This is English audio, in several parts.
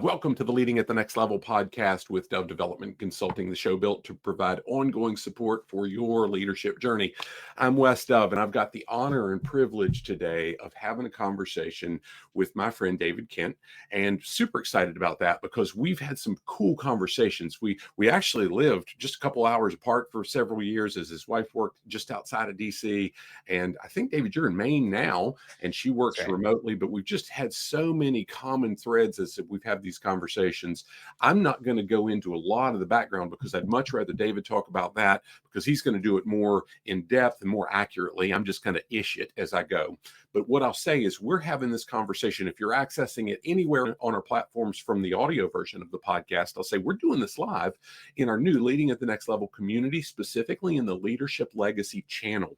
Welcome to the Leading at the Next Level podcast with Dove Development Consulting, the show built to provide ongoing support for your leadership journey. I'm Wes Dove, and I've got the honor and privilege today of having a conversation with my friend David Kent, and super excited about that because we've had some cool conversations. We actually lived just a couple hours apart for several years as his wife worked just outside of DC, and I think, David, you're in Maine now, and she That's works right. remotely, but we've just had so many common threads as we've had these conversations. I'm not going to go into a lot of the background because I'd much rather David talk about that because he's going to do it more in depth and more accurately. I'm just going to ish it as I go. But what I'll say is we're having this conversation. If you're accessing it anywhere on our platforms from the audio version of the podcast, I'll say we're doing this live in our new Leading at the Next Level community, specifically in the Leadership Legacy channel.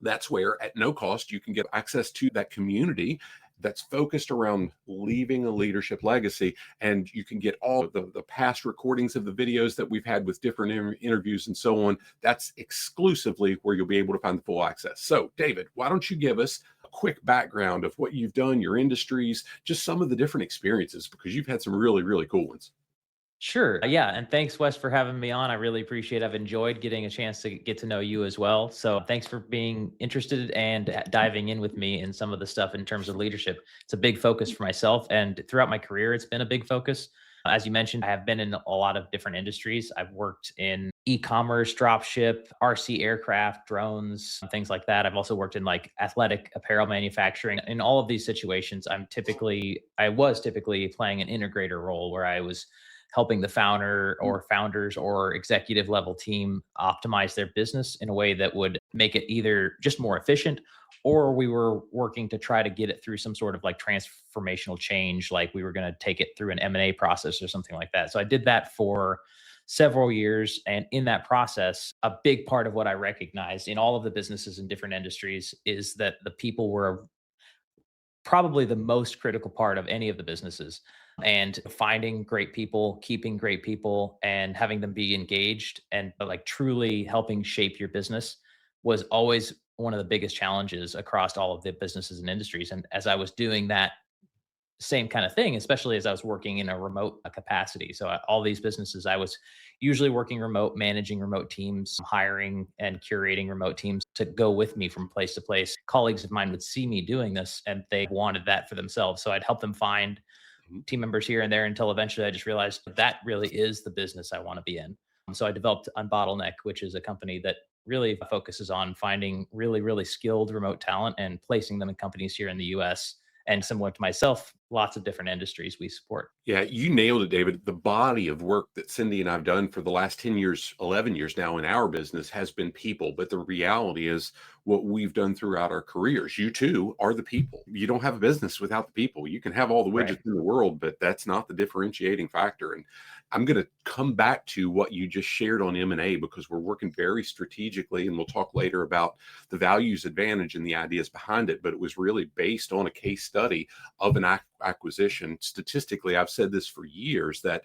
That's where at no cost you can get access to that community that's focused around leaving a leadership legacy. And you can get all of the past recordings of the videos that we've had with different interviews and so on. That's exclusively where you'll be able to find the full access. So David, why don't you give us a quick background of what you've done, your industries, just some of the different experiences, because you've had some really, really cool ones. Sure. Yeah. And thanks, Wes, for having me on. I really appreciate it. I've enjoyed getting a chance to get to know you as well. So thanks for being interested and diving in with me in some of the stuff in terms of leadership. It's a big focus for myself. And throughout my career, it's been a big focus. As you mentioned, I have been in a lot of different industries. I've worked in e-commerce, dropship, RC aircraft, drones, things like that. I've also worked in like athletic apparel manufacturing. In all of these situations, I was typically playing an integrator role where I was helping the founder or founders or executive level team optimize their business in a way that would make it either just more efficient, or we were working to try to get it through some sort of like transformational change, like we were going to take it through an M&A process or something like that. So I did that for several years, and in that process, a big part of what I recognized in all of the businesses in different industries is that the people were probably the most critical part of any of the businesses. And finding great people, keeping great people, and having them be engaged and like truly helping shape your business was always one of the biggest challenges across all of the businesses and industries. And as I was doing that same kind of thing, especially as I was working in a remote capacity. So all these businesses, I was usually working remote, managing remote teams, hiring and curating remote teams to go with me from place to place. Colleagues of mine would see me doing this and they wanted that for themselves. So I'd help them find Mhm. team members here and there until eventually I just realized that really is the business I want to be in. So I developed Unbottleneck, which is a company that really focuses on finding really, really skilled remote talent and placing them in companies here in the US. And similar to myself, lots of different industries we support. Yeah, you nailed it, David. The body of work that Cindy and I've done for the last 10 years, 11 years now in our business has been people. But the reality is what we've done throughout our careers. You too are the people. You don't have a business without the people. You can have all the Right. widgets in the world, but that's not the differentiating factor. And I'm going to come back to what you just shared on M&A because we're working very strategically, and we'll talk later about the values advantage and the ideas behind it. But it was really based on a case study of an acquisition. Statistically, I've said this for years, that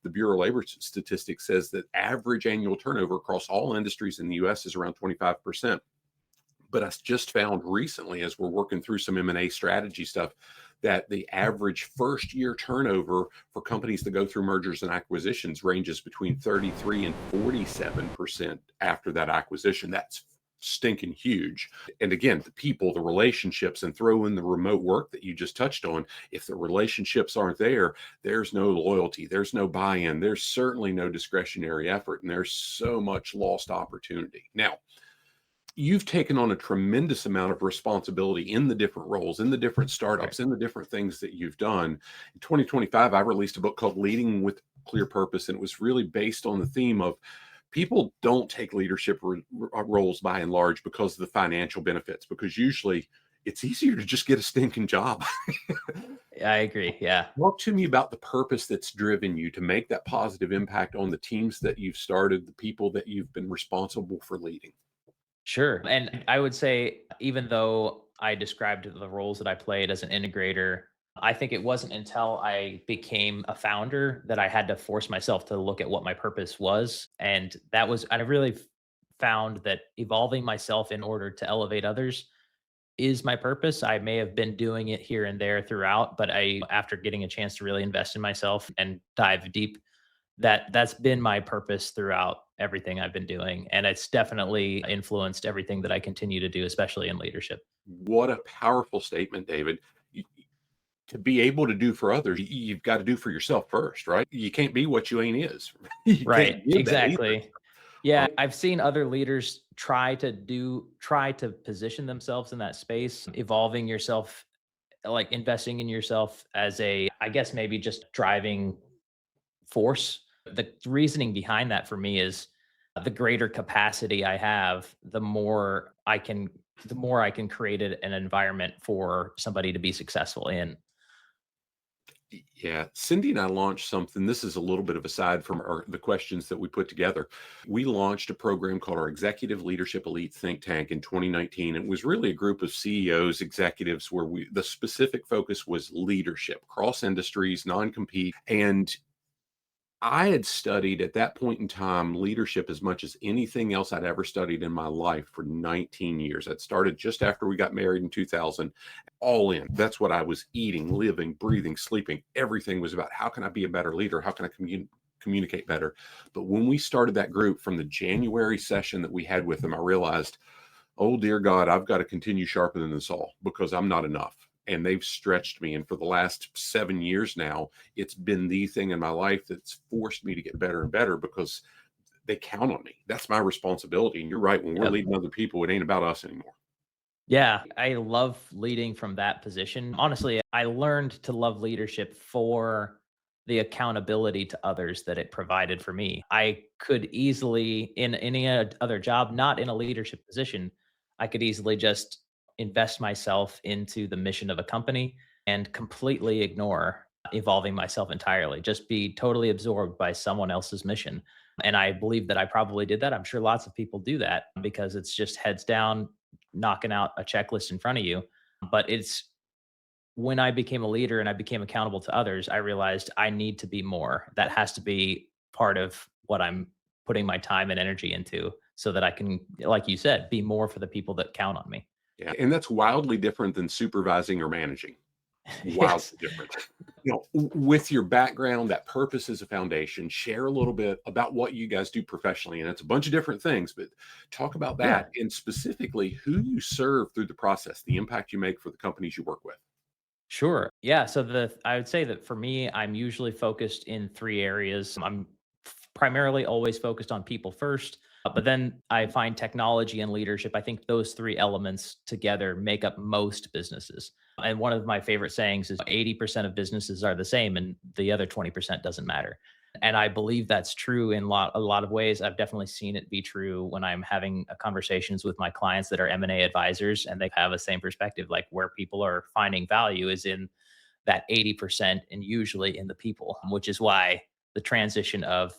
the Bureau of Labor Statistics says that average annual turnover across all industries in the US is around 25%. But I just found recently, as we're working through some M&A strategy stuff, that the average first year turnover for companies that go through mergers and acquisitions ranges between 33 and 47% after that acquisition. That's stinking huge. And again, the people, the relationships, and throw in the remote work that you just touched on. If the relationships aren't there, there's no loyalty, there's no buy-in, there's certainly no discretionary effort, and there's so much lost opportunity. Now, you've taken on a tremendous amount of responsibility in the different roles, in the different Right. startups, in the different things that you've done. In 2025, I released a book called Leading with Clear Purpose, and it was really based on the theme of people don't take leadership roles by and large because of the financial benefits, because usually it's easier to just get a stinking job. I agree. Yeah. Talk to me about the purpose that's driven you to make that positive impact on the teams that you've started, the people that you've been responsible for leading. Sure. And I would say, even though I described the roles that I played as an integrator, I think it wasn't until I became a founder that I had to force myself to look at what my purpose was. And I really found that evolving myself in order to elevate others is my purpose. I may have been doing it here and there throughout, but after getting a chance to really invest in myself and dive deep, that's been my purpose throughout everything I've been doing. And it's definitely influenced everything that I continue to do, especially in leadership. What a powerful statement, David. To be able to do for others, you've got to do for yourself first, right? You can't be what you ain't is. You Right. can't give that either. Exactly. Yeah. Um, I've seen other leaders try to position themselves in that space, evolving yourself, like investing in yourself as I guess maybe just driving force. The reasoning behind that for me is the greater capacity I have, the more I can create an environment for somebody to be successful in. Yeah, Cindy and I launched something. This is a little bit of aside from the questions that we put together. We launched a program called our Executive Leadership Elite Think Tank in 2019. It was really a group of CEOs, executives, where the specific focus was leadership, cross industries, non-compete. And I had studied at that point in time leadership as much as anything else I'd ever studied in my life for 19 years. I'd started just after we got married in 2000, all in. That's what I was eating, living, breathing, sleeping. Everything was about how can I be a better leader? How can I communicate better? But when we started that group from the January session that we had with them, I realized, oh, dear God, I've got to continue sharpening this all because I'm not enough. And they've stretched me. And for the last 7 years now, it's been the thing in my life that's forced me to get better and better because they count on me. That's my responsibility. And you're right. When we're Yep. leading other people, it ain't about us anymore. Yeah, I love leading from that position. Honestly, I learned to love leadership for the accountability to others that it provided for me. I could easily, in any other job, not in a leadership position, I could easily just invest myself into the mission of a company and completely ignore evolving myself entirely, just be totally absorbed by someone else's mission. And I believe that I probably did that. I'm sure lots of people do that because it's just heads down, knocking out a checklist in front of you. But it's when I became a leader and I became accountable to others, I realized I need to be more. That has to be part of what I'm putting my time and energy into so that I can, like you said, be more for the people that count on me. Yeah. And that's wildly different than supervising or managing. Yes. Wildly different. With your background, that purpose is a foundation. Share a little bit about what you guys do professionally. And it's a bunch of different things, but talk about Yeah. that and specifically who you serve through the process, the impact you make for the companies you work with. Sure. Yeah. So I would say that for me, I'm usually focused in three areas. I'm primarily always focused on people first, but then I find technology and leadership. I think those three elements together make up most businesses. And one of my favorite sayings is 80% of businesses are the same and the other 20% doesn't matter. And I believe that's true in a lot of ways. I've definitely seen it be true when I'm having conversations with my clients that are M&A advisors and they have the same perspective, like where people are finding value is in that 80% and usually in the people, which is why the transition of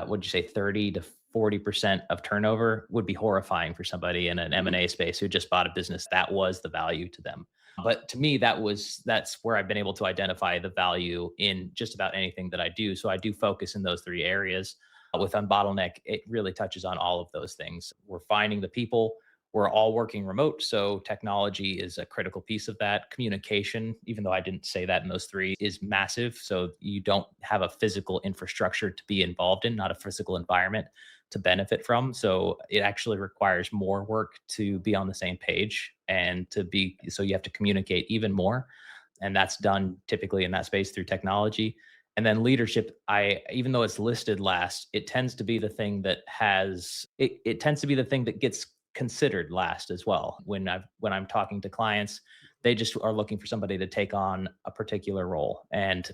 would you say 30 to 40% of turnover would be horrifying for somebody in an Mhm. M&A space who just bought a business that was the value to them. But to me, that's where I've been able to identify the value in just about anything that I do. So I do focus in those three areas. With Unbottleneck, it really touches on all of those things. We're finding the people, we're all working remote, so technology is a critical piece of that. Communication, even though I didn't say that in those three, is massive. So you don't have a physical infrastructure to be involved in, not a physical environment to benefit from. So it actually requires more work to be on the same page and so you have to communicate even more. And that's done typically in that space through technology. And then leadership, even though it's listed last, it tends to be the thing it tends to be the thing that gets considered last as well. When I'm talking to clients, they just are looking for somebody to take on a particular role. And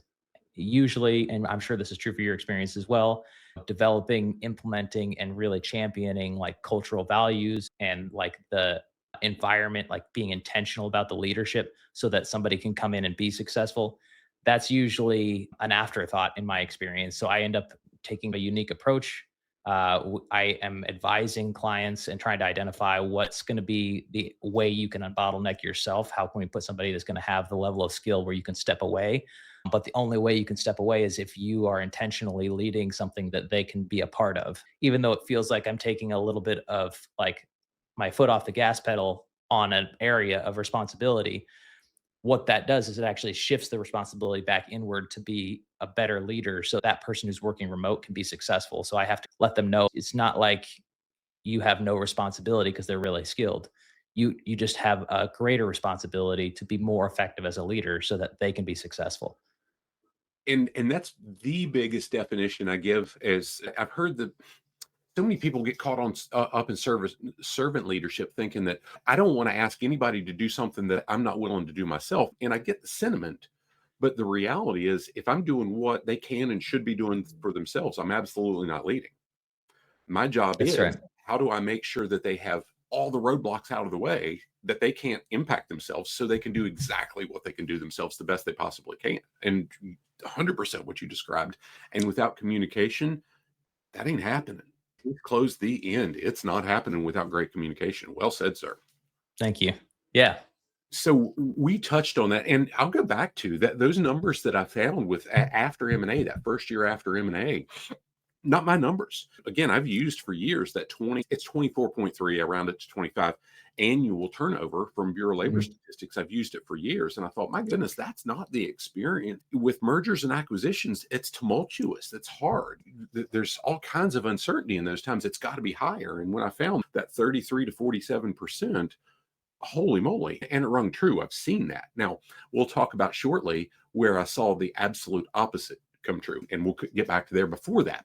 usually, and I'm sure this is true for your experience as well, developing, implementing, and really championing like cultural values and like the environment, like being intentional about the leadership so that somebody can come in and be successful. That's usually an afterthought in my experience. So I end up taking a unique approach. I am advising clients and trying to identify what's going to be the way you can unbottleneck yourself. How can we put somebody that's going to have the level of skill where you can step away? But the only way you can step away is if you are intentionally leading something that they can be a part of. Even though it feels like I'm taking a little bit of like my foot off the gas pedal on an area of responsibility, what that does is it actually shifts the responsibility back inward to be a better leader so that person who's working remote can be successful. So I have to let them know it's not like you have no responsibility because they're really skilled. You just have a greater responsibility to be more effective as a leader so that they can be successful. And that's the biggest definition I give. As I've heard that so many people get caught on up in servant leadership, thinking that I don't want to ask anybody to do something that I'm not willing to do myself. And I get the sentiment, but the reality is, if I'm doing what they can and should be doing for themselves, I'm absolutely not leading. My job That's is, right. how do I make sure that they have all the roadblocks out of the way, that they can't impact themselves, so they can do exactly what they can do themselves the best they possibly can. And 100% what you described. And without communication, that ain't happening. Close the end. It's not happening without great communication. Well said, sir. Thank you. Yeah. So we touched on that, and I'll go back to that. Those numbers that I found with after M&A, that first year after M&A, not my numbers. Again, I've used for years that 20, it's 24.3, I round it to 25 annual turnover from Bureau of Labor Mhm. Statistics. I've used it for years. And I thought, my goodness, that's not the experience. With mergers and acquisitions, it's tumultuous. It's hard. There's all kinds of uncertainty in those times. It's got to be higher. And when I found that 33 to 47%, holy moly, and it rung true. I've seen that. Now, we'll talk about shortly where I saw the absolute opposite come true. And we'll get back to there. Before that,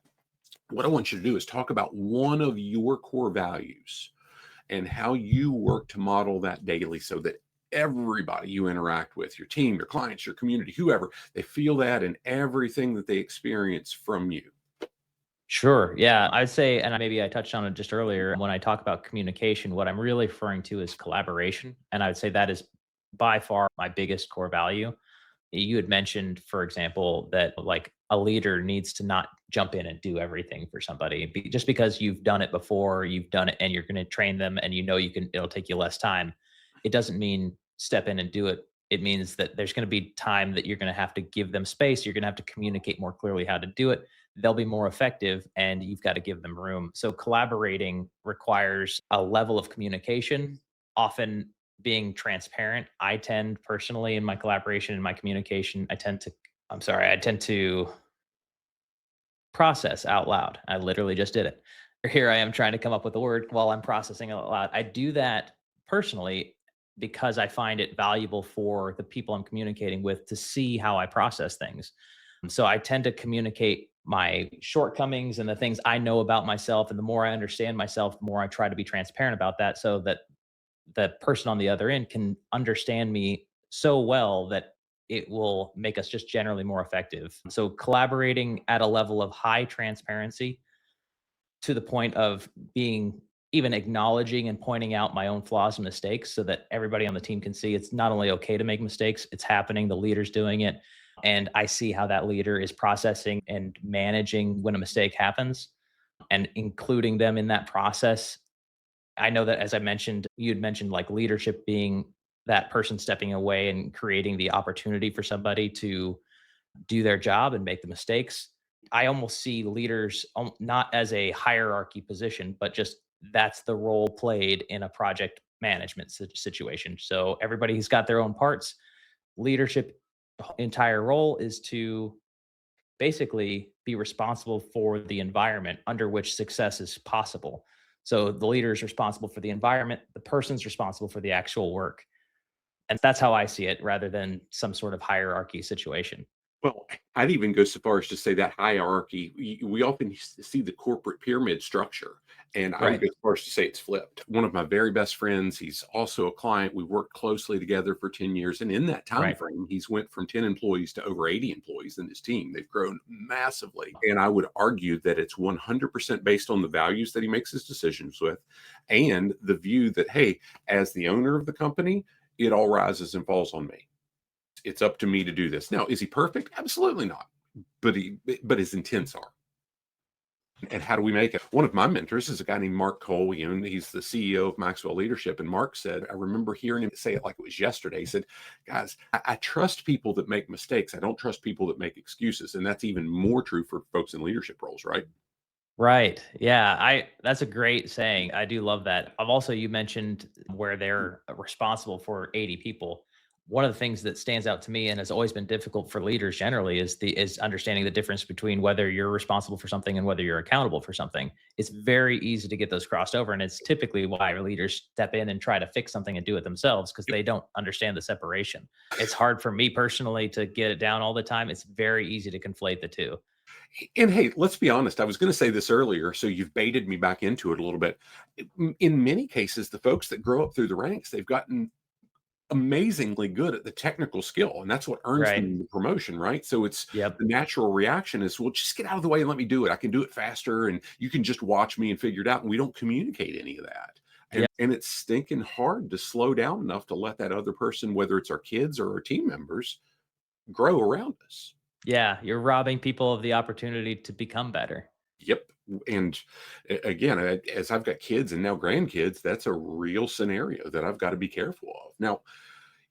what I want you to do is talk about one of your core values and how you work to model that daily, so that everybody you interact with, your team, your clients, your community, whoever, they feel that in everything that they experience from you. Sure. Yeah. I'd say, and maybe I touched on it just earlier, when I talk about communication, what I'm really referring to is collaboration. And I would say that is by far my biggest core value. You had mentioned, for example, that like a leader needs to not jump in and do everything for somebody. Just because you've done it before, you've done it and you're going to train them and you know you can, it'll take you less time. It doesn't mean step in and do it. It means that there's going to be time that you're going to have to give them space. You're going to have to communicate more clearly how to do it. They'll be more effective and you've got to give them room. So collaborating requires a level of communication, often being transparent. I tend personally in my collaboration and my communication, I tend to process out loud. I literally just did it. Here I am trying to come up with a word while I'm processing out loud. I do that personally because I find it valuable for the people I'm communicating with to see how I process things. So I tend to communicate my shortcomings and the things I know about myself. And the more I understand myself, the more I try to be transparent about that so that the person on the other end can understand me so well that it will make us just generally more effective. So collaborating at a level of high transparency to the point of being even acknowledging and pointing out my own flaws and mistakes so that everybody on the team can see it's not only okay to make mistakes, it's happening, the leader's doing it. And I see how that leader is processing and managing when a mistake happens and including them in that process. I know that as I mentioned, you'd mentioned like leadership being that person stepping away and creating the opportunity for somebody to do their job and make the mistakes. I almost see leaders not as a hierarchy position, but just that's the role played in a project management situation. So everybody's got their own parts. Leadership entire role is to basically be responsible for the environment under which success is possible. So the leader is responsible for the environment, the person's responsible for the actual work. And that's how I see it rather than some sort of hierarchy situation. Well, I'd even go so far as to say that hierarchy, we often see the corporate pyramid structure, and I would Right. go so far as to say it's flipped. One of my very best friends, he's also a client. We worked closely together for 10 years, and in that time Right. frame, he's went from 10 employees to over 80 employees in his team. They've grown massively, and I would argue that it's 100% based on the values that he makes his decisions with, and the view that, hey, as the owner of the company, it all rises and falls on me. It's up to me to do this. Now, is he perfect? Absolutely not. But his intents are. And how do we make it? One of my mentors is a guy named Mark Cole. He's the CEO of Maxwell Leadership. And Mark said, I remember hearing him say it like it was yesterday. He said, guys, I trust people that make mistakes. I don't trust people that make excuses. And that's even more true for folks in leadership roles, right? Right. Yeah. That's a great saying. I do love that. I've also, you mentioned where they're responsible for 80 people. One of the things that stands out to me and has always been difficult for leaders generally is understanding the difference between whether you're responsible for something and whether you're accountable for something. It's very easy to get those crossed over. And it's typically why leaders step in and try to fix something and do it themselves because they don't understand the separation. It's hard for me personally to get it down all the time. It's very easy to conflate the two. And hey, let's be honest. I was going to say this earlier, so you've baited me back into it a little bit. In many cases, the folks that grow up through the ranks, they've gotten amazingly good at the technical skill, and that's what earns Right. them the promotion, right? So it's Yep. the natural reaction is, well, just get out of the way and let me do it. I can do it faster, and you can just watch me and figure it out. And we don't communicate any of that. Yep. And it's stinking hard to slow down enough to let that other person, whether it's our kids or our team members, grow around us. Yeah, you're robbing people of the opportunity to become better. Yep. And again, as I've got kids and now grandkids, that's a real scenario that I've got to be careful of. Now,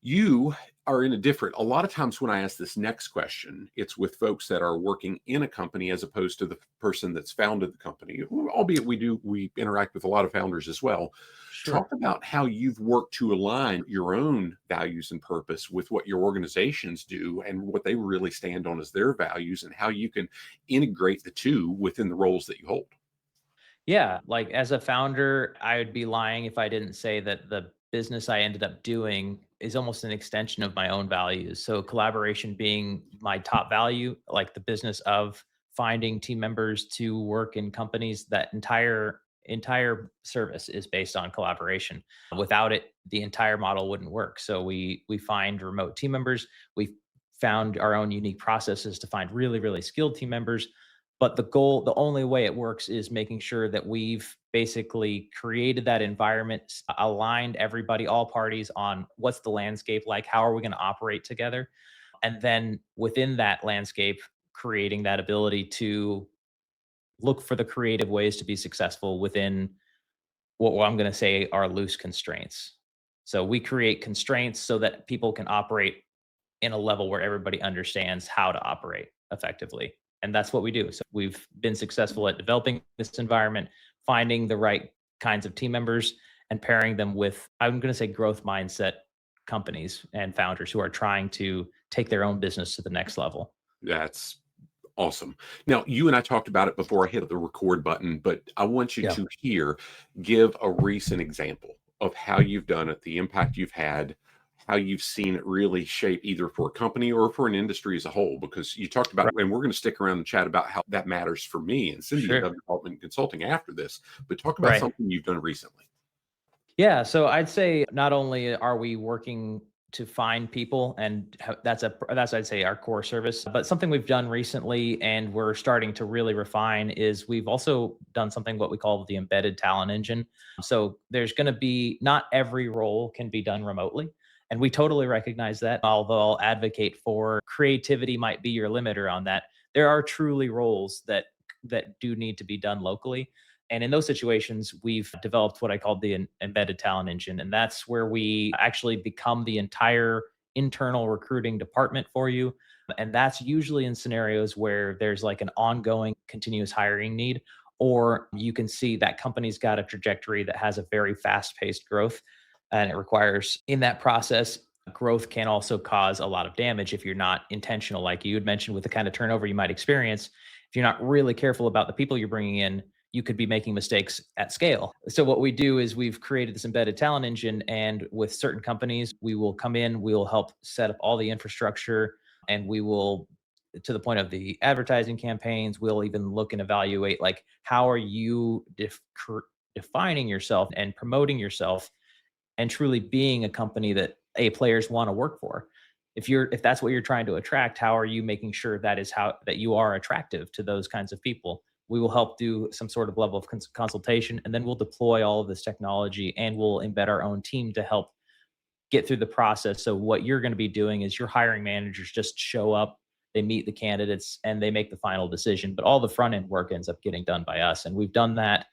you are in a lot of times when I ask this next question, it's with folks that are working in a company as opposed to the person that's founded the company, albeit we interact with a lot of founders as well. Sure. Talk about how you've worked to align your own values and purpose with what your organizations do and what they really stand on as their values, and how you can integrate the two within the roles that you hold. Yeah, like as a founder, I would be lying if I didn't say that the business I ended up doing is almost an extension of my own values. So collaboration being my top value, like the business of finding team members to work in companies, that entire service is based on collaboration. Without it, the entire model wouldn't work. So we find remote team members. We found our own unique processes to find really skilled team members, but the only way it works is making sure that we've basically created that environment, aligned everybody, all parties on what's the landscape like, how are we going to operate together, and then within that landscape, creating that ability to look for the creative ways to be successful within what I'm going to say are loose constraints. So we create constraints so that people can operate in a level where everybody understands how to operate effectively. And that's what we do. So we've been successful at developing this environment, finding the right kinds of team members, and pairing them with, I'm going to say, growth mindset companies and founders who are trying to take their own business to the next level. That's awesome. Now, you and I talked about it before I hit the record button, but I want you Yeah. to give a recent example of how you've done it, the impact you've had, how you've seen it really shape either for a company or for an industry as a whole. Because you talked about, Right. and we're going to stick around and chat about how that matters for me and Cindy at Sure. Development Consulting after this, but talk about Right. something you've done recently. Yeah, so I'd say not only are we working to find people, and that's I'd say our core service, but something we've done recently and we're starting to really refine is we've also done something what we call the embedded talent engine. So there's going to be, not every role can be done remotely, and we totally recognize that. Although I'll advocate for creativity might be your limiter on that, there are truly roles that do need to be done locally. And in those situations, we've developed what I call the embedded talent engine. And that's where we actually become the entire internal recruiting department for you. And that's usually in scenarios where there's like an ongoing continuous hiring need, or you can see that company's got a trajectory that has a very fast paced growth. And it requires, in that process, growth can also cause a lot of damage if you're not intentional. Like you had mentioned, with the kind of turnover you might experience, if you're not really careful about the people you're bringing in, you could be making mistakes at scale. So what we do is we've created this embedded talent engine, and with certain companies, we will come in, we will help set up all the infrastructure, and we will, to the point of the advertising campaigns, we'll even look and evaluate, like, how are you defining yourself and promoting yourself and truly being a company that players want to work for. If that's what you're trying to attract, how are you making sure that you are attractive to those kinds of people? We will help do some sort of level of consultation, and then we'll deploy all of this technology, and we'll embed our own team to help get through the process. So what you're going to be doing is your hiring managers just show up, they meet the candidates, and they make the final decision. But all the front end work ends up getting done by us. And we've done that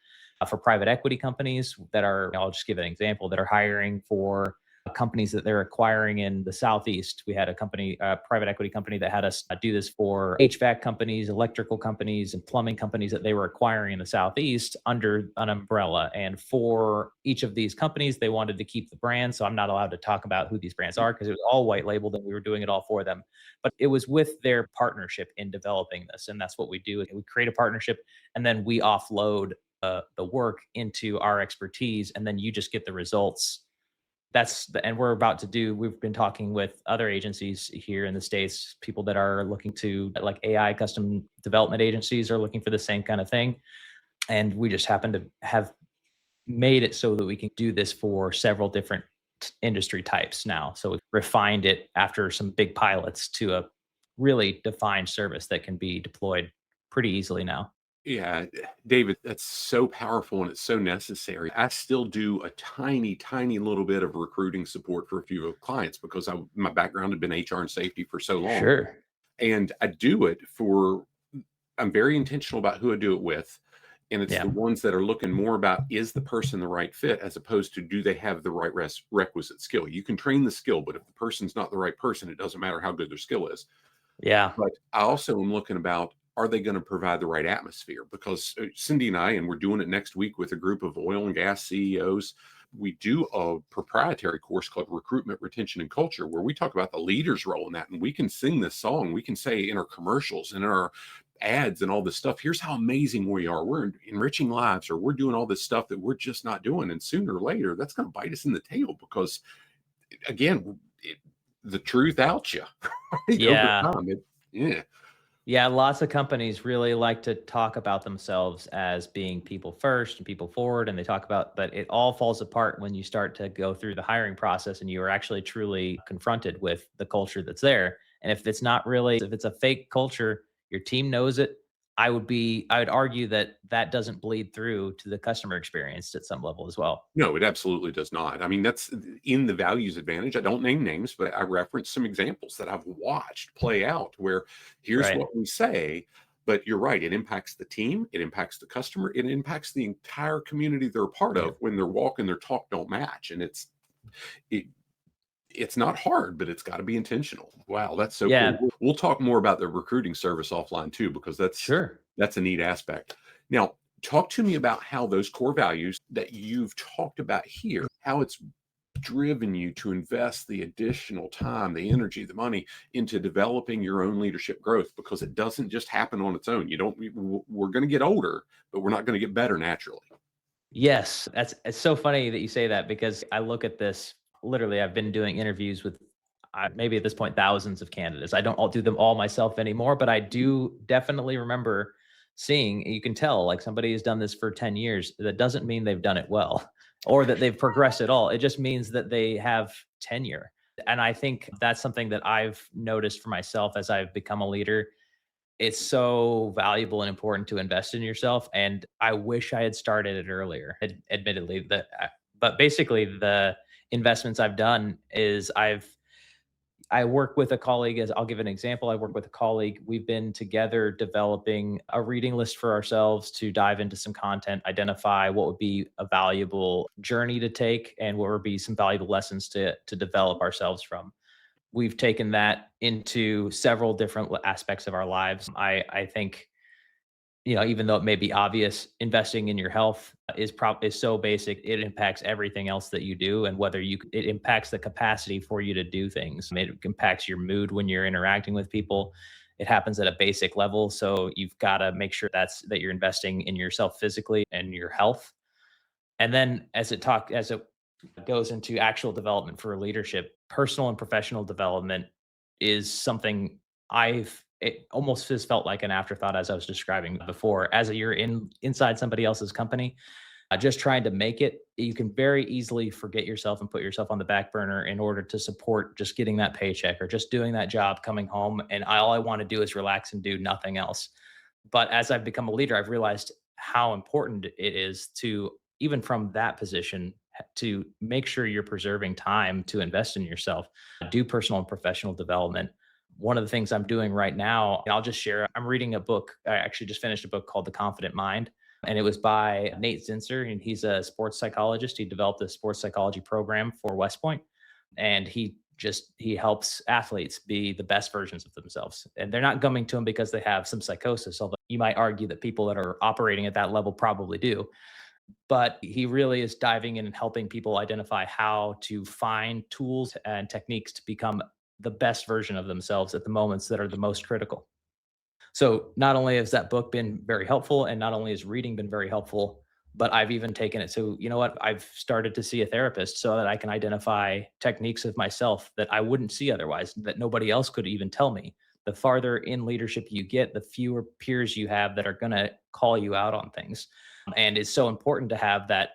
for private equity companies that are, I'll just give an example, that are hiring for companies that they're acquiring in the Southeast. We had a company, a private equity company that had us do this for HVAC companies, electrical companies, and plumbing companies that they were acquiring in the Southeast under an umbrella. And for each of these companies, they wanted to keep the brand. So I'm not allowed to talk about who these brands are because it was all white labeled and we were doing it all for them. But it was with their partnership in developing this. And that's what we do. We create a partnership and then we offload the work into our expertise, and then you just get the results. And we're about to do, we've been talking with other agencies here in the States, people that are looking to, like AI custom development agencies are looking for the same kind of thing. And we just happen to have made it so that we can do this for several different industry types now. So we've refined it after some big pilots to a really defined service that can be deployed pretty easily now. Yeah, David, that's so powerful and it's so necessary. I still do a tiny, tiny little bit of recruiting support for a few of clients because my background had been HR and safety for so long. Sure. And I do it for, I'm very intentional about who I do it with. And it's Yeah. the ones that are looking more about, is the person the right fit, as opposed to, do they have the right requisite skill? You can train the skill, but if the person's not the right person, it doesn't matter how good their skill is. Yeah. But I also am looking about, are they going to provide the right atmosphere? Because Cindy and I, and we're doing it next week with a group of oil and gas CEOs, we do a proprietary course called Recruitment, Retention, and Culture, where we talk about the leader's role in that. And we can sing this song. We can say in our commercials and in our ads and all this stuff, here's how amazing we are. We're enriching lives, or we're doing all this stuff that we're just not doing. And sooner or later, that's going to bite us in the tail because, again, the truth out you. Yeah. Over time. Yeah. Yeah, lots of companies really like to talk about themselves as being people first and people forward, and they talk about, but it all falls apart when you start to go through the hiring process and you are actually truly confronted with the culture that's there. And if it's not really, if it's a fake culture, your team knows it. I would argue that that doesn't bleed through to the customer experience at some level as well. No, it absolutely does not. I mean, that's in the values advantage. I don't name names, but I reference some examples that I've watched play out where here's Right. what we say, but you're right. It impacts the team. It impacts the customer. It impacts the entire community they're a part Yeah. of when their walk and their talk don't match. And it, it's not hard, but it's got to be intentional. Wow, that's so Yeah. cool. We'll talk more about the recruiting service offline too, because Sure. that's a neat aspect. Now, talk to me about how those core values that you've talked about here, how it's driven you to invest the additional time, the energy, the money into developing your own leadership growth, because it doesn't just happen on its own. We're going to get older, but we're not going to get better naturally. Yes, it's so funny that you say that because I look at this literally. I've been doing interviews with maybe at this point thousands of candidates. I don't all do them all myself anymore, but I do definitely remember seeing. You can tell like somebody has done this for 10 years. That doesn't mean they've done it well or that they've progressed at all. It just means that they have tenure. And I think that's something that I've noticed for myself as I've become a leader. It's so valuable and important to invest in yourself, and I wish I had started it earlier. Admittedly, but basically the investments I've done is I work with a colleague. As I'll give an example, I work with a colleague. We've been together developing a reading list for ourselves to dive into some content, identify what would be a valuable journey to take, and what would be some valuable lessons to develop ourselves from. We've taken that into several different aspects of our lives. I think, even though it may be obvious, investing in your health is so basic. It impacts everything else that you do, and it impacts the capacity for you to do things. It impacts your mood when you're interacting with people. It happens at a basic level, so you've got to make sure that you're investing in yourself physically and your health. And then as it goes into actual development for leadership, personal and professional development is something it almost has felt like an afterthought as I was describing before. As you're inside somebody else's company, just trying to make it, you can very easily forget yourself and put yourself on the back burner in order to support just getting that paycheck or just doing that job, coming home, and all I want to do is relax and do nothing else. But as I've become a leader, I've realized how important it is to, even from that position, to make sure you're preserving time to invest in yourself, do personal and professional development. One of the things I'm doing right now, and I'll just share, I'm reading a book. I actually just finished a book called The Confident Mind, and it was by Nate Zinsser, and he's a sports psychologist. He developed a sports psychology program for West Point. And he helps athletes be the best versions of themselves. And they're not coming to him because they have some psychosis, although you might argue that people that are operating at that level probably do. But he really is diving in and helping people identify how to find tools and techniques to become the best version of themselves at the moments that are the most critical. So not only has that book been very helpful, and not only has reading been very helpful, but I've even taken it to, you know what, I've started to see a therapist so that I can identify techniques of myself that I wouldn't see otherwise, that nobody else could even tell me. The farther in leadership you get, the fewer peers you have that are going to call you out on things. And it's so important to have that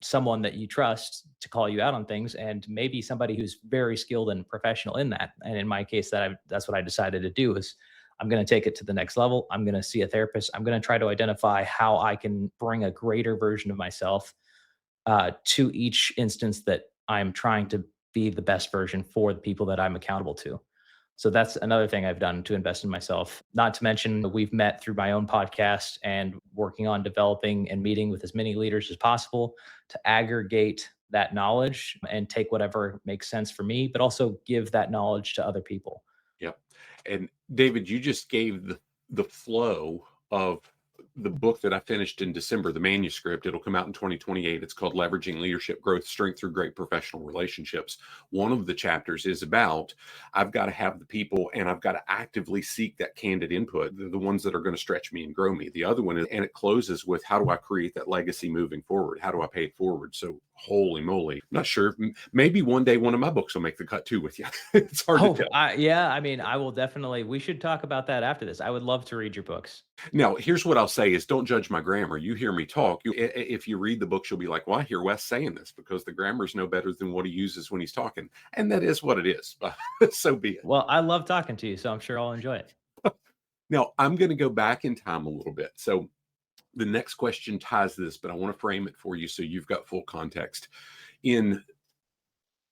someone that you trust to call you out on things, and maybe somebody who's very skilled and professional in that. And in my case, that's what I decided to do. Is I'm going to take it to the next level. I'm going to see a therapist. I'm going to try to identify how I can bring a greater version of myself to each instance that I'm trying to be the best version for the people that I'm accountable to. So that's another thing I've done to invest in myself. Not to mention that we've met through my own podcast and working on developing and meeting with as many leaders as possible to aggregate that knowledge and take whatever makes sense for me, but also give that knowledge to other people. Yep. And David, you just gave the flow of the book that I finished in December, the manuscript. It'll come out in 2028. It's called Leveraging Leadership Growth Strength Through Great Professional Relationships. One of the chapters is about, I've got to have the people and I've got to actively seek that candid input. They're the ones that are going to stretch me and grow me. The other one is, and it closes with, how do I create that legacy moving forward? How do I pay it forward? So holy moly, I'm not sure. Maybe one day one of my books will make the cut too with you. It's hard to tell. Yeah, I mean, I will definitely, we should talk about that after this. I would love to read your books. Now, here's what I'll say is, don't judge my grammar. You hear me talk. If you read the books, you'll be like, well, I hear Wes saying this because the grammar is no better than what he uses when he's talking. And that is what it is. So be it. Well, I love talking to you, so I'm sure I'll enjoy it. Now, I'm going to go back in time a little bit. So the next question ties this, but I want to frame it for you so you've got full context. In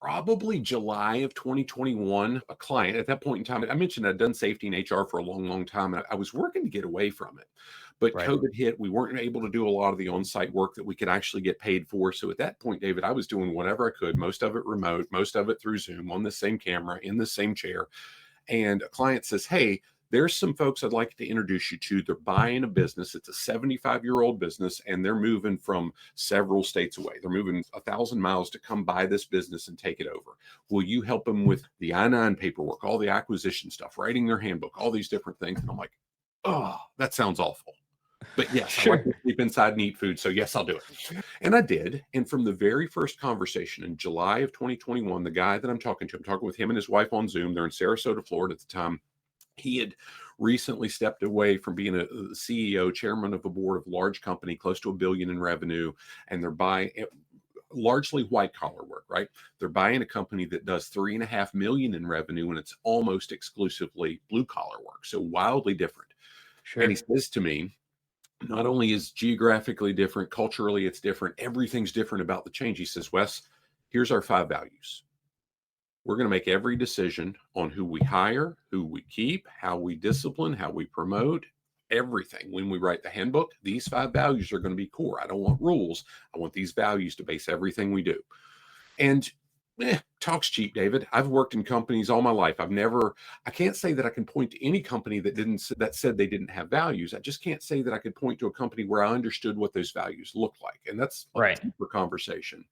probably July of 2021, a client at that point in time, I mentioned I'd done safety and HR for a long, long time. And I was working to get away from it, but Right. COVID hit. We weren't able to do a lot of the on-site work that we could actually get paid for. So at that point, David, I was doing whatever I could, most of it remote, most of it through Zoom, on the same camera, in the same chair. And a client says, hey, there's some folks I'd like to introduce you to. They're buying a business. It's a 75-year-old business, and they're moving from several states away. They're moving 1,000 miles to come buy this business and take it over. Will you help them with the I-9 paperwork, all the acquisition stuff, writing their handbook, all these different things? And I'm like, oh, that sounds awful. But yes, sure. I like to sleep inside and eat food. So yes, I'll do it. And I did. And from the very first conversation in July of 2021, the guy that I'm talking with him and his wife on Zoom. They're in Sarasota, Florida at the time. He had recently stepped away from being a CEO, chairman of a board of a large company, close to $1 billion in revenue. And they're buying largely white collar work, right? They're buying a company that does $3.5 million in revenue, and it's almost exclusively blue collar work. So wildly different. Sure. And he says to me, not only is geographically different, culturally it's different, everything's different about the change. He says, Wes, here's our 5 values. We're going to make every decision on who we hire, who we keep, how we discipline, how we promote, everything. When we write the handbook, these 5 values are going to be core. I don't want rules. I want these values to base everything we do. And talk's cheap, David. I've worked in companies all my life. I can't say that I can point to any company that said they didn't have values. I just can't say that I could point to a company where I understood what those values look like. And that's right for conversation.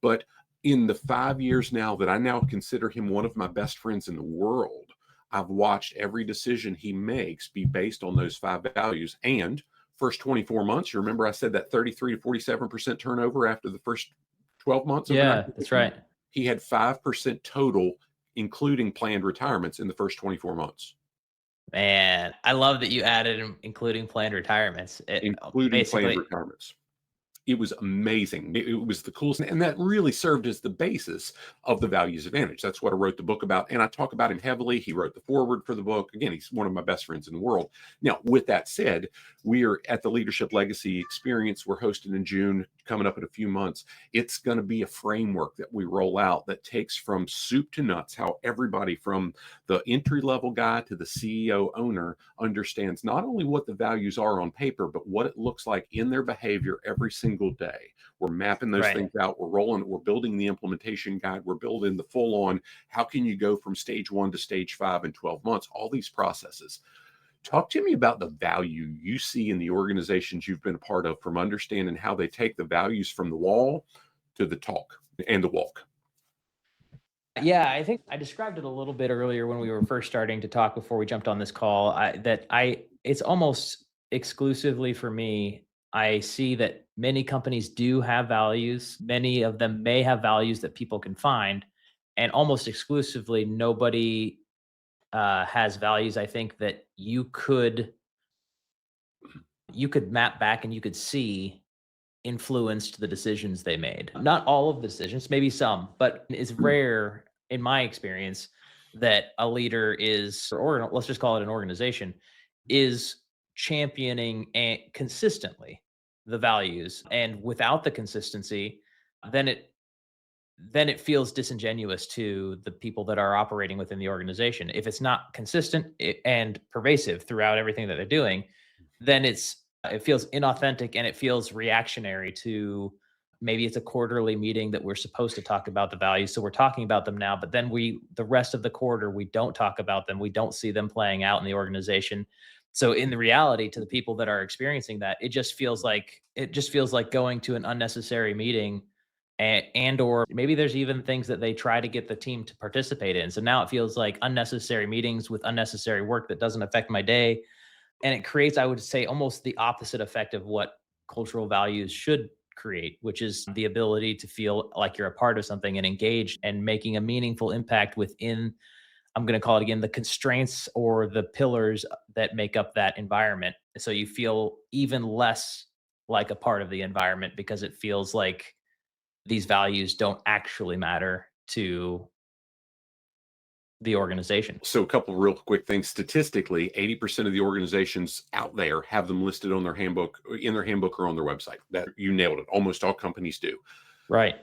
But in the 5 years now that I now consider him one of my best friends in the world, I've watched every decision he makes be based on those 5 values. And first 24 months, you remember I said that 33 to 47% turnover after the first 12 months? Yeah, that's right. He had 5% total, including planned retirements in the first 24 months. Man, I love that you added including planned retirements. Including planned retirements. It was amazing. It was the coolest. And that really served as the basis of the Values Advantage. That's what I wrote the book about. And I talk about him heavily. He wrote the foreword for the book. Again, he's one of my best friends in the world. Now, with that said, we are at the Leadership Legacy Experience. We're hosting in June, coming up in a few months. It's going to be a framework that we roll out that takes from soup to nuts how everybody from the entry-level guy to the CEO owner understands not only what the values are on paper, but what it looks like in their behavior every single single day. We're mapping those Right. things out. We're building the implementation guide. We're building the full on, how can you go from stage 1 to stage 5 in 12 months, all these processes. Talk to me about the value you see in the organizations you've been a part of, from understanding how they take the values from the wall to the talk and the walk. Yeah, I think I described it a little bit earlier when we were first starting to talk before we jumped on this call. It's almost exclusively for me. I see that many companies do have values. Many of them may have values that people can find, and almost exclusively, nobody has values. I think that you could map back and you could see influenced the decisions they made. Not all of the decisions, maybe some, but it's rare in my experience that a leader is, or let's just call it an organization, is championing consistently the values. And without the consistency, then it feels disingenuous to the people that are operating within the organization. If it's not consistent and pervasive throughout everything that they're doing, then it feels inauthentic and it feels reactionary to, maybe it's a quarterly meeting that we're supposed to talk about the values. So we're talking about them now, but then the rest of the quarter, we don't talk about them. We don't see them playing out in the organization. So in the reality, to the people that are experiencing that, it just feels like going to an unnecessary meeting, and or maybe there's even things that they try to get the team to participate in. So now it feels like unnecessary meetings with unnecessary work that doesn't affect my day. And it creates, I would say, almost the opposite effect of what cultural values should create, which is the ability to feel like you're a part of something and engaged and making a meaningful impact within, I'm going to call it again, the constraints or the pillars that make up that environment. So you feel even less like a part of the environment because it feels like these values don't actually matter to the organization. So a couple of real quick things. Statistically, 80% of the organizations out there have them listed on their handbook, in their handbook, or on their website. That, you nailed it. Almost all companies do. Right.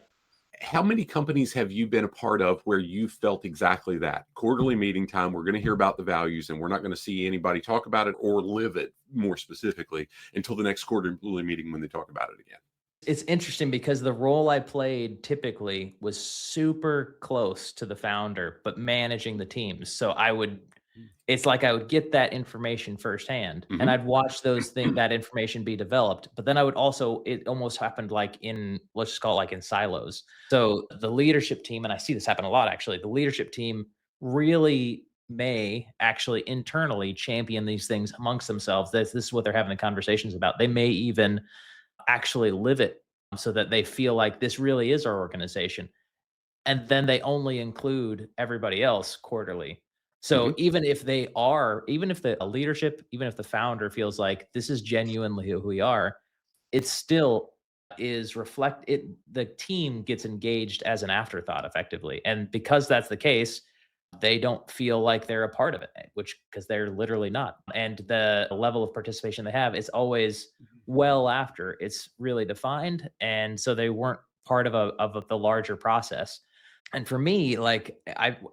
How many companies have you been a part of where you felt exactly that? Quarterly meeting time, we're going to hear about the values, and we're not going to see anybody talk about it or live it more specifically until the next quarterly meeting when they talk about it again. It's interesting because the role I played typically was super close to the founder, but managing the teams. So it's like I would get that information firsthand, and I'd watch that information be developed. But then it almost happened like let's just call it like in silos. So the leadership team, and I see this happen a lot actually, the leadership team really may actually internally champion these things amongst themselves. This is what they're having the conversations about. They may even actually live it so that they feel like this really is our organization. And then they only include everybody else quarterly. So even if the leadership, even if the founder feels like this is genuinely who we are, it still is the team gets engaged as an afterthought effectively. And because that's the case, they don't feel like they're a part of it, because they're literally not. And the level of participation they have is always well after it's really defined. And so they weren't part of the larger process. And for me,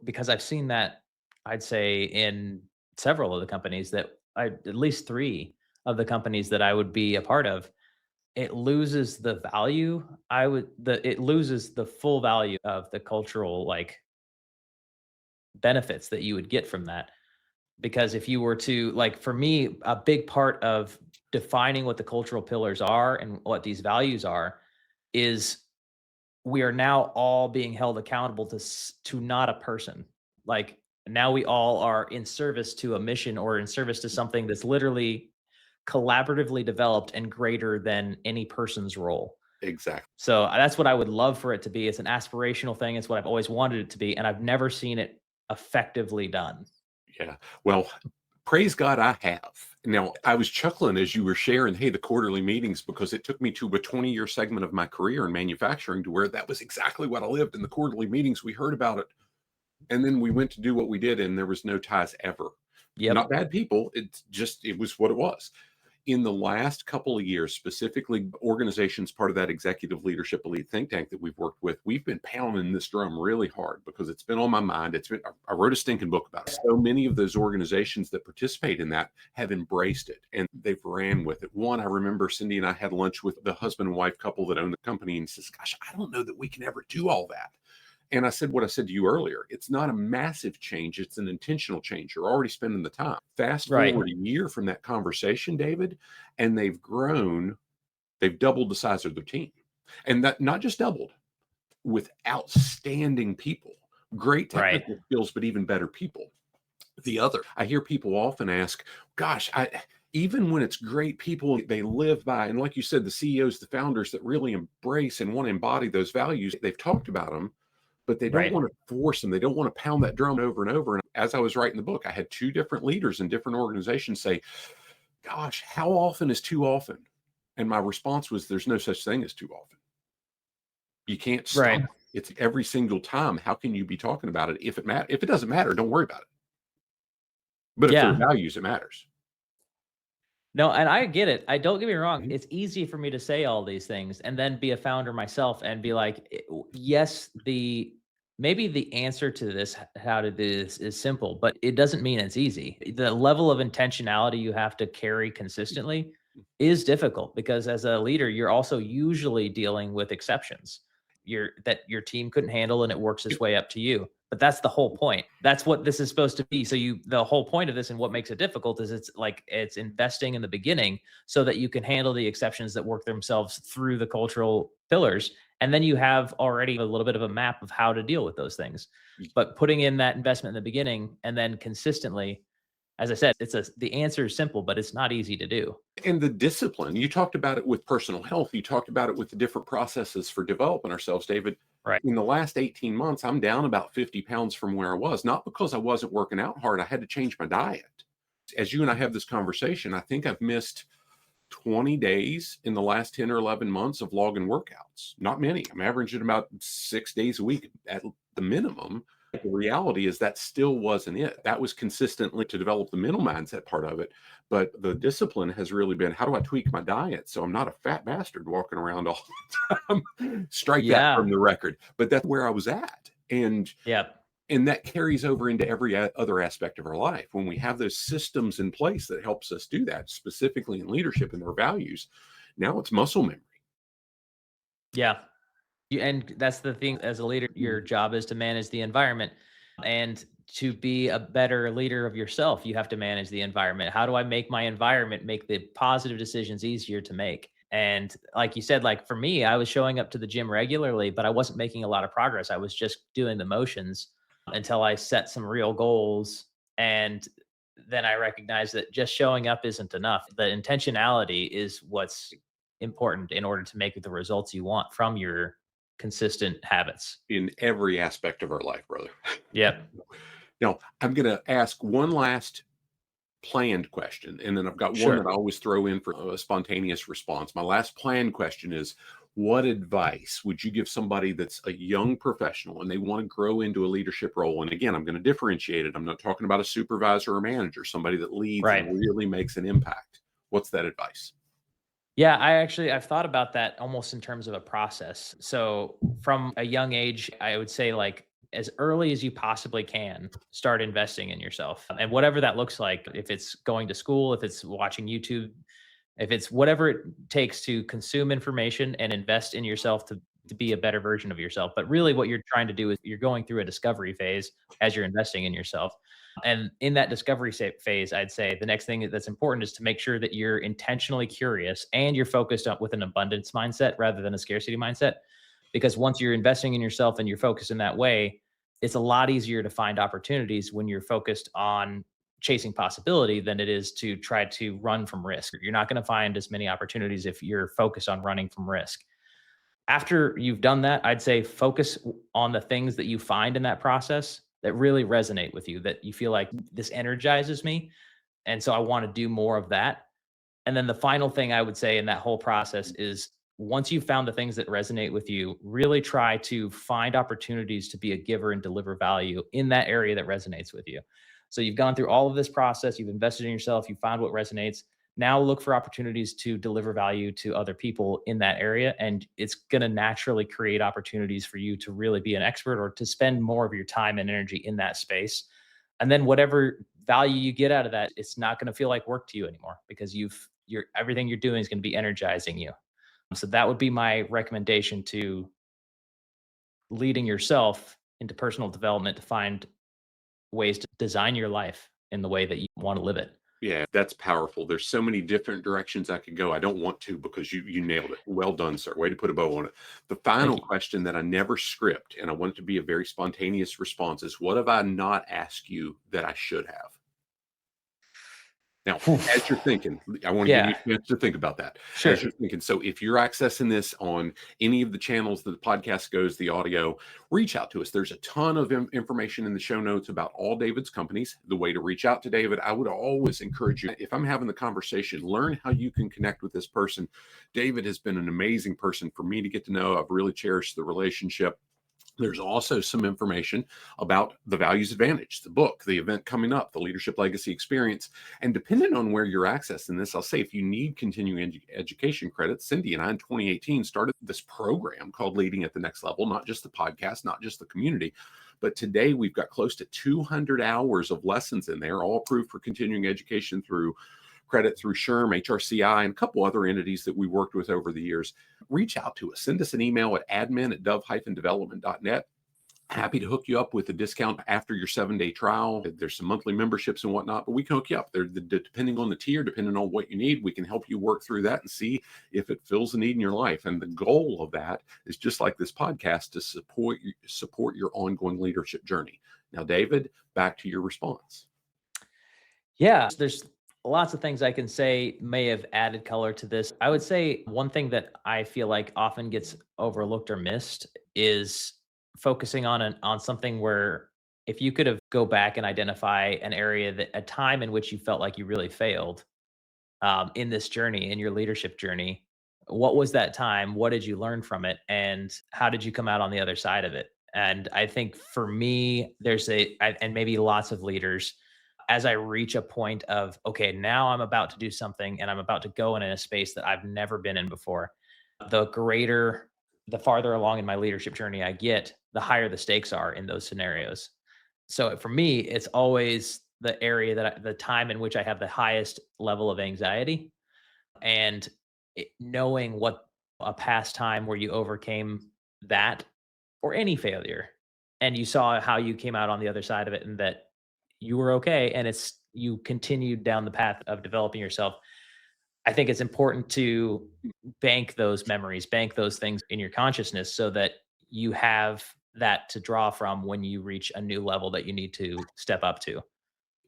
because I've seen that, I'd say in several of the companies at least 3 of the companies that I would be a part of, it loses the value. It loses the full value of the cultural benefits that you would get from that. Because if you were to, for me, a big part of defining what the cultural pillars are and what these values are is we are now all being held accountable to not a person. Like, now we all are in service to a mission or in service to something that's literally collaboratively developed and greater than any person's role. Exactly. So that's what I would love for it to be. It's an aspirational thing. It's what I've always wanted it to be, and I've never seen it effectively done. Yeah. Well, praise God, I have. Now, I was chuckling as you were sharing, hey, the quarterly meetings, because it took me to a 20-year segment of my career in manufacturing to where that was exactly what I lived. In the quarterly meetings, we heard about it, and then we went to do what we did, and there was no ties ever. Yep. Not bad people. It was what it was. In the last couple of years, specifically organizations, part of that executive leadership elite think tank that we've worked with, we've been pounding this drum really hard because it's been on my mind. I wrote a stinking book about it. So many of those organizations that participate in that have embraced it and they've ran with it. One, I remember Cindy and I had lunch with the husband and wife couple that own the company and says, gosh, I don't know that we can ever do all that. And I said what I said to you earlier. It's not a massive change. It's an intentional change. You're already spending the time. Fast forward a year from that conversation, David, and they've grown. They've doubled the size of their team. And that not just doubled, with outstanding people, great technical skills, but even better people. The other, I hear people often ask, gosh, even when it's great people they live by, and like you said, the CEOs, the founders that really embrace and want to embody those values, they've talked about them, but they don't want to force them. They don't want to pound that drum over and over. And as I was writing the book, I had two different leaders in different organizations say, gosh, how often is too often? And my response was, there's no such thing as too often. You can't stop. It's every single time. How can you be talking about it if it doesn't matter, don't worry about it. But if there are values, it matters. No, and I get it. Don't get me wrong. It's easy for me to say all these things and then be a founder myself and be like, yes, maybe the answer to this, how to do this, is simple, but it doesn't mean it's easy. The level of intentionality you have to carry consistently is difficult because as a leader, you're also usually dealing with exceptions that your team couldn't handle and it works its way up to you. But that's the whole point. That's what this is supposed to be. So the whole point of this and what makes it difficult is it's investing in the beginning so that you can handle the exceptions that work themselves through the cultural pillars. And then you have already a little bit of a map of how to deal with those things. But putting in that investment in the beginning and then consistently, as I said, the answer is simple, but it's not easy to do. And the discipline, you talked about it with personal health. You talked about it with the different processes for developing ourselves, David. In the last 18 months, I'm down about 50 pounds from where I was, not because I wasn't working out hard. I had to change my diet. As you and I have this conversation, I think I've missed 20 days in the last 10 or 11 months of logging workouts. Not many. I'm averaging about 6 days a week at the minimum. The reality is that still wasn't it. That was consistently to develop the mental mindset part of it. But the discipline has really been, how do I tweak my diet so I'm not a fat bastard walking around all the time? Strike that from the record. But that's where I was at. And that carries over into every other aspect of our life. When we have those systems in place that helps us do that, specifically in leadership and their values, now it's muscle memory. And that's the thing, as a leader, your job is to manage the environment, and to be a better leader of yourself, you have to manage the environment. How do I make my environment make the positive decisions easier to make? And like you said, like for me, I was showing up to the gym regularly, but I wasn't making a lot of progress. I was just doing the motions until I set some real goals. And then I recognized that just showing up isn't enough. The intentionality is what's important in order to make the results you want from your consistent habits in every aspect of our life, brother. Now, I'm going to ask one last planned question, and then I've got one that I always throw in for a spontaneous response. My last planned question is, what advice would you give somebody that's a young professional and they want to grow into a leadership role? And again, I'm going to differentiate it. I'm not talking about a supervisor or manager, somebody that leads and really makes an impact. What's that advice? Yeah, I've thought about that almost in terms of a process. So from a young age, I would say like as early as you possibly can, start investing in yourself. And whatever that looks like, if it's going to school, if it's watching YouTube, if it's whatever it takes to consume information and invest in yourself to be a better version of yourself. But really what you're trying to do is you're going through a discovery phase as you're investing in yourself. And in that discovery phase, I'd say the next thing that's important is to make sure that you're intentionally curious and you're focused on with an abundance mindset rather than a scarcity mindset. Because once you're investing in yourself and you're focused in that way, it's a lot easier to find opportunities when you're focused on chasing possibility than it is to try to run from risk. You're not going to find as many opportunities if you're focused on running from risk. After you've done that, I'd say focus on the things that you find in that process that really resonate with you, that you feel like this energizes me. And so I want to do more of that. And then the final thing I would say in that whole process is once you've found the things that resonate with you, really try to find opportunities to be a giver and deliver value in that area that resonates with you. So you've gone through all of this process, you've invested in yourself, you found what resonates. Now look for opportunities to deliver value to other people in that area. And it's going to naturally create opportunities for you to really be an expert or to spend more of your time and energy in that space. And then whatever value you get out of that, it's not going to feel like work to you anymore because you're everything you're doing is going to be energizing you. So that would be my recommendation to leading yourself into personal development to find ways to design your life in the way that you want to live it. Yeah, that's powerful. There's so many different directions I could go. I don't want to because you nailed it. Well done, sir. Way to put a bow on it. The Thank final you. question that I never script, and I want it to be a very spontaneous response, is what have I not asked you that I should have? Now, as you're thinking, I want to give you Yeah, a chance to think about that. sure. As you're thinking, so if you're accessing this on any of the channels that the podcast goes, the audio, reach out to us. There's a ton of information in the show notes about all David's companies. The way to reach out to David, I would always encourage you, if I'm having the conversation, learn how you can connect with this person. David has been an amazing person for me to get to know. I've really cherished the relationship. There's also some information about the Values Advantage, the book, the event coming up, the Leadership Legacy Experience. And depending on where you're accessing this, I'll say if you need continuing education credits, Cindy and I in 2018 started this program called Leading at the Next Level, not just the podcast, not just the community, but today we've got close to 200 hours of lessons in there, all approved for continuing education through credit through 𝘂𝗵, HRCI, and a couple other entities that we worked with over the years. Reach out to us. Send us an email at admin@𝗵-development.net. Happy to hook you up with a discount after your 7-day trial. There's some monthly memberships and whatnot, but we can hook you up. Depending on the tier, depending on what you need, we can help you work through that and see if it fills a need in your life. And the goal of that is just like this podcast to support your ongoing leadership journey. Now, David, back to your response. Yeah, there's lots of things I can say may have added color to this. I would say one thing that I feel like often gets overlooked or missed is focusing on something where if you could have go back and identify an area that a time in which you felt like you really failed in this journey, in your leadership journey, what was that time? What did you learn from it? And how did you come out on the other side of it? And I think for me, and maybe lots of leaders, as I reach a point of, okay, now I'm about to do something and I'm about to go in a space that I've never been in before, the farther along in my leadership journey I get, the higher the stakes are in those scenarios. So for me, it's always the area the time in which I have the highest level of anxiety and knowing what a past time where you overcame that or any failure and you saw how you came out on the other side of it and that you were okay and you continued down the path of developing yourself. I think it's important to bank those memories, bank those things in your consciousness so that you have that to draw from when you reach a new level that you need to step up to.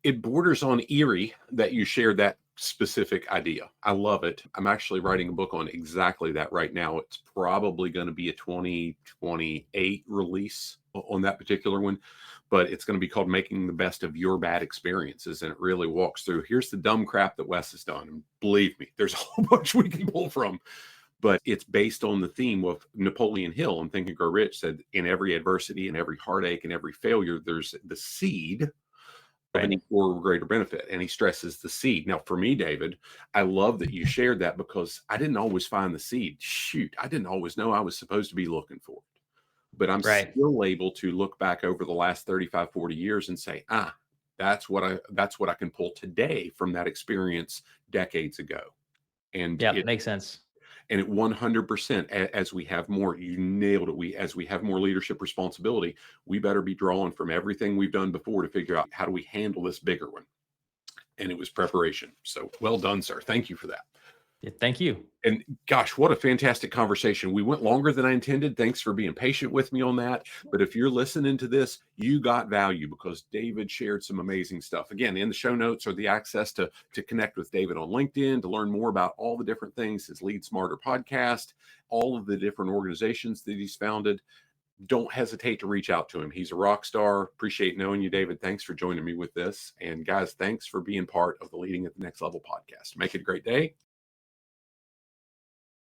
It borders on eerie that you shared that specific idea. I love it. I'm actually writing a book on exactly that right now. It's probably going to be a 2028 release on that particular one, but it's going to be called Making the Best of Your Bad Experiences. And it really walks through, here's the dumb crap that Wes has done. And believe me, there's a whole bunch we can pull from, but it's based on the theme of Napoleon Hill and Think and Grow Rich said, in every adversity and every heartache and every failure, there's the seed of an equal or greater benefit. And he stresses the seed. Now, for me, David, I love that you shared that because I didn't always find the seed. Shoot, I didn't always know I was supposed to be looking for it. But I'm Right. still able to look back over the last 35, 40 years and say, that's what I can pull today from that experience decades ago. And Yeah, makes sense. and it 100%, as we have more, you nailed it. As we have more leadership responsibility, we better be drawing from everything we've done before to figure out how do we handle this bigger one. And it was preparation. So well done, sir. Thank you for that. Yeah, thank you. And gosh, what a fantastic conversation. We went longer than I intended. Thanks for being patient with me on that. But if you're listening to this, you got value because David shared some amazing stuff. Again, in the show notes are the access to connect with David on LinkedIn, to learn more about all the different things, his Lead Smarter podcast, all of the different organizations that he's founded. Don't hesitate to reach out to him. He's a rock star. Appreciate knowing you, David. Thanks for joining me with this. And guys, thanks for being part of the Leading at the Next Level podcast. Make it a great day.